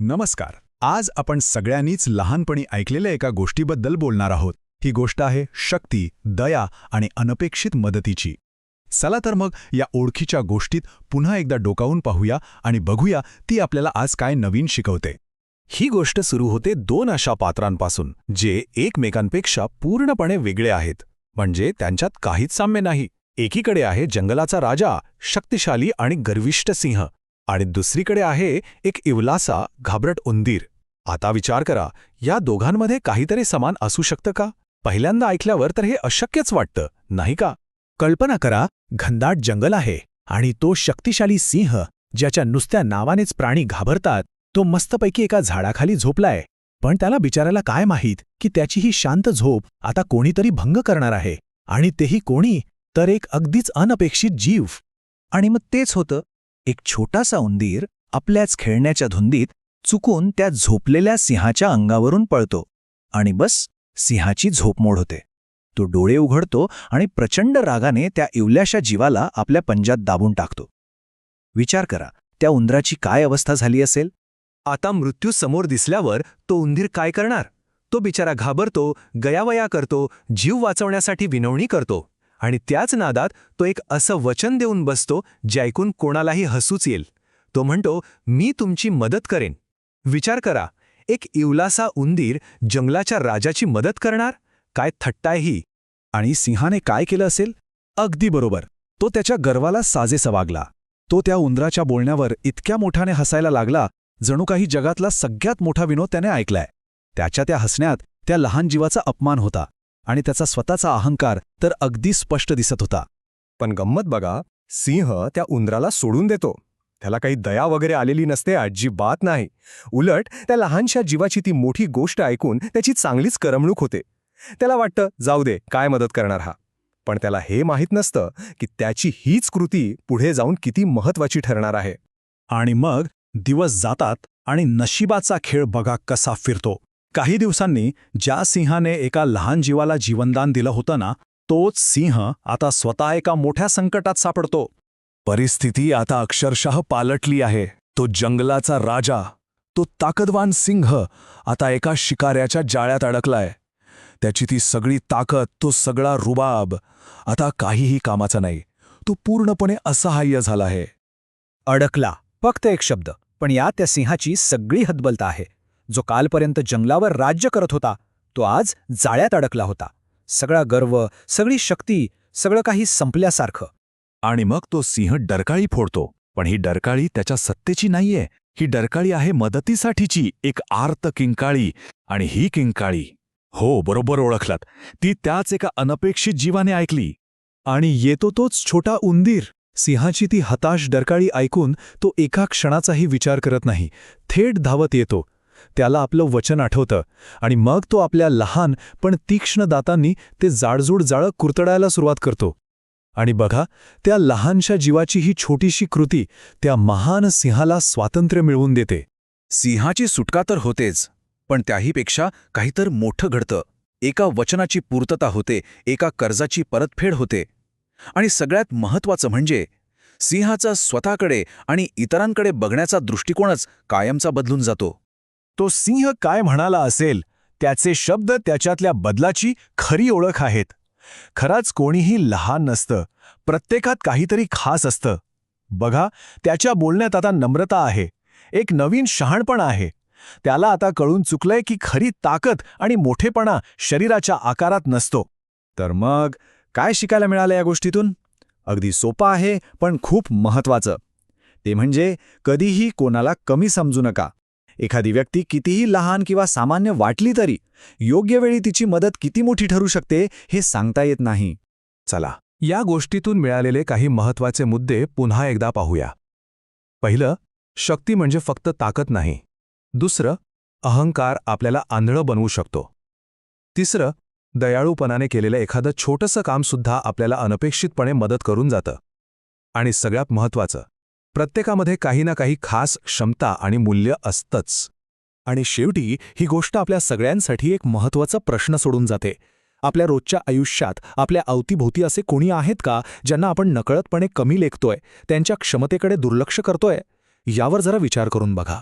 नमस्कार. आज आपण सगळ्यांनीच लहानपणी ऐकलेल्या एका गोष्टीबद्दल बोलणार आहोत. ही गोष्ट आहे शक्ती, दया आणि अनपेक्षित मदतीची. चला तर मग या ओळखीच्या गोष्टीत पुन्हा एकदा डोकावून पाहूया आणि बघूया ती आपल्याला आज काय नवीन शिकवते. ही गोष्ट सुरू होते दोन अशा पात्रांपासून जे एकमेकांपेक्षा पूर्णपणे वेगळे आहेत. म्हणजे त्यांच्यात काहीच साम्य नाही. एकीकडे आहे जंगलाचा राजा, शक्तिशाली आणि गर्विष्ठ सिंह, आणि दुसरीकडे आहे एक इवलासा, घाबरट उंदीर. आता विचार करा, या दोघांमध्ये काहीतरी समान असू शकतं का? पहिल्यांदा ऐकल्यावर तर हे अशक्यच वाटतं, नाही का? कल्पना करा, घनदाट जंगल आहे आणि तो शक्तिशाली सिंह, ज्याच्या नुसत्या नावानेच प्राणी घाबरतात, तो मस्तपैकी एका झाडाखाली झोपलाय. पण त्याला बिचारायला काय माहीत की त्याची ही शांत झोप आता कोणीतरी भंग करणार आहे. आणि तेही कोणी, तर एक अगदीच अनपेक्षित जीव. आणि मग तेच होतं. एक छोटासा उंदीर आपल्याच खेळण्याच्या धुंदीत चुकून त्या झोपलेल्या सिंहाच्या अंगावरून पळतो. आणि बस, सिंहाची झोपमोड होते. तो डोळे उघडतो आणि प्रचंड रागाने त्या इवल्याशा जीवाला आपल्या पंजात दाबून टाकतो. विचार करा, त्या उंदराची काय अवस्था झाली असेल? आता मृत्यू समोर दिसल्यावर तो उंदीर काय करणार? तो बिचारा घाबरतो, गयावया करतो, जीव वाचवण्यासाठी विनवणी करतो. आणि त्याच नादात तो एक असं वचन देऊन बसतो जे ऐकून कोणालाही हसूच येईल. तो म्हणतो, मी तुमची मदत करेन. विचार करा, एक इवलासा उंदीर जंगलाच्या राजाची मदत करणार? काय थट्टा आहे ही! आणि सिंहाने काय केलं असेल? अगदी बरोबर, तो त्याच्या गर्वाला साजेसा वागला. तो त्या उंदराच्या बोलण्यावर इतक्या मोठ्याने हसायला लागला, जणू काही जगातला सगळ्यात मोठा विनोद त्याने ऐकलाय. त्याच्या त्या हसण्यात त्या लहान जीवाचा अपमान होता आणि त्याचा स्वतःचा अहंकार तर अगदी स्पष्ट दिसत होता. पण गंमत बघा, सिंह त्या उंदराला सोडून देतो. त्याला काही दया वगैरे आलेली नसते, अजिबात नाही. उलट त्या लहानशा जीवाची ती मोठी गोष्ट ऐकून त्याची चांगलीच करमणूक होते. त्याला वाटतं, जाऊ दे, काय मदत करणार हा. पण त्याला हे माहीत नसतं की त्याची हीच कृती पुढे जाऊन किती महत्वाची ठरणार आहे. आणि मग दिवस जातात आणि नशिबाचा खेळ बघा कसा फिरतो. काही दिवसांनी ज्या सिंहाने एका लहान जीवाला जीवनदान दिलं होतं ना, तोच सिंह आता स्वतः एका मोठ्या संकटात सापडतो. परिस्थिती आता अक्षरशः पालटली आहे. तो जंगलाचा राजा, तो ताकदवान सिंह आता एका शिकाऱ्याच्या जाळ्यात अडकलाय. त्याची ती सगळी ताकद, तो सगळा रुबाब आता काहीही कामाचा नाही. तो पूर्णपणे असहाय्य झाला आहे. अडकला, फक्त एक शब्द. पण यात त्या सिंहाची सगळी हतबलता आहे. जो कालपर्यंत जंगलावर राज्य करत होता, तो आज जाळ्यात अडकला होता. सगळा गर्व, सगळी शक्ती, सगळं काही संपल्यासारखं. आणि मग तो सिंह डरकाळी फोडतो. पण ही डरकाळी त्याच्या सत्तेची नाहीये. ही डरकाळी आहे मदतीसाठीची, एक आर्त किंकाळी. आणि ही किंकाळी, हो, बरोबर ओळखलात, ती त्याच एका अनपेक्षित जीवाने ऐकली. आणि येतो तोच छोटा उंदीर. सिंहाची ती हताश डरकाळी ऐकून तो एका क्षणाचाही विचार करत नाही. थेट धावत येतो. त्याला आपलं वचन आठवतं आणि मग तो आपल्या लहान पण तीक्ष्ण दातांनी ते जाडजूड जाळं कुरतडायला सुरुवात करतो. आणि बघा, त्या लहानशा जीवाची ही छोटीशी कृती त्या महान सिंहाला स्वातंत्र्य मिळवून देते. सिंहाची सुटका तर होतेच, पण त्याहीपेक्षा काहीतर मोठं घडतं. एका वचनाची पूर्तता होते, एका कर्जाची परतफेड होते. आणि सगळ्यात महत्त्वाचं म्हणजे सिंहाचा स्वतःकडे आणि इतरांकडे बघण्याचा दृष्टिकोनच कायमचा बदलून जातो. तो सिंह काय म्हणाला असेल, त्याचे शब्द त्याच्यातल्या बदलाची खरी ओळख आहेत. खराच कोणीही लहान नसतं, प्रत्येकात काहीतरी खास असतं. बघा, त्याच्या बोलण्यात आता नम्रता आहे, एक नवीन शहाणपणा आहे. त्याला आता कळून चुकलंय की खरी ताकद आणि मोठेपणा शरीराच्या आकारात नसतो. तर मग काय शिकायला मिळालं या गोष्टीतून? अगदी सोपं आहे, पण खूप महत्त्वाचं. ते म्हणजे कधीही कोणाला कमी समजू नका. एखादी व्यक्ती कितीही लहान किंवा सामान्य वाटली तरी योग्य वेळी तिची मदत किती मोठी ठरू शकते हे सांगता येत नाही. चला, या गोष्टीतून मिळालेले काही महत्त्वाचे मुद्दे पुन्हा एकदा पाहूया. पहिलं, शक्ती म्हणजे फक्त ताकद नाही. दुसरं, अहंकार आपल्याला आंधळं बनवू शकतो. तिसरं, दयाळूपणाने केलेलं एखादं छोटंसं कामसुद्धा आपल्याला अनपेक्षितपणे मदत करून जातं. आणि सगळ्यात महत्त्वाचं, प्रत्येकामध्ये काही ना काही खास क्षमता आणि मूल्य असतंच. आणि शेवटी ही गोष्ट आपल्या सगळ्यांसाठी एक महत्त्वाचा प्रश्न सोडून जाते. आपल्या रोजच्या आयुष्यात आपल्या अवतीभोवती असे कोणी आहेत का ज्यांना आपण नकळतपणे कमी लेखतोय, त्यांच्या क्षमतेकडे दुर्लक्ष करतोय? यावर जरा विचार करून बघा.